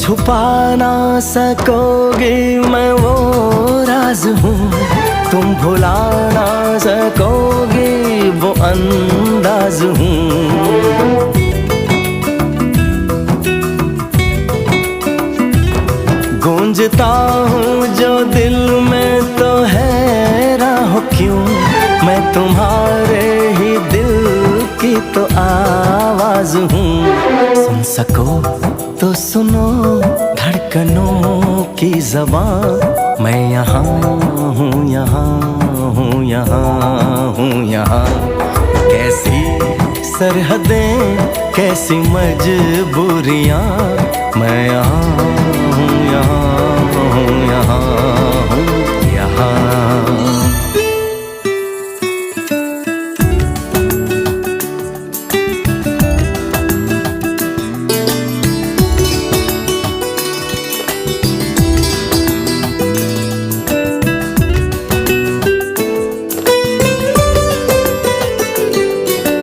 छुपा ना सकोगी मैं वो राज हूँ, तुम भुला ना सकोगी वो अंदाज हूँ। गूंजता हूँ जो दिल में तो हैरान हो क्यों, मैं तुम्हारे ही दिल की तो आवाज हूँ। सुन सको तो सुनो धड़कनों की ज़बान, मैं यहाँ हूँ, यहाँ हूँ, यहाँ हूँ, यहाँ। कैसी सरहदें, कैसी मजबूरियाँ, मैं यहाँ हूँ, यहाँ हूँ, यहाँ हूँ।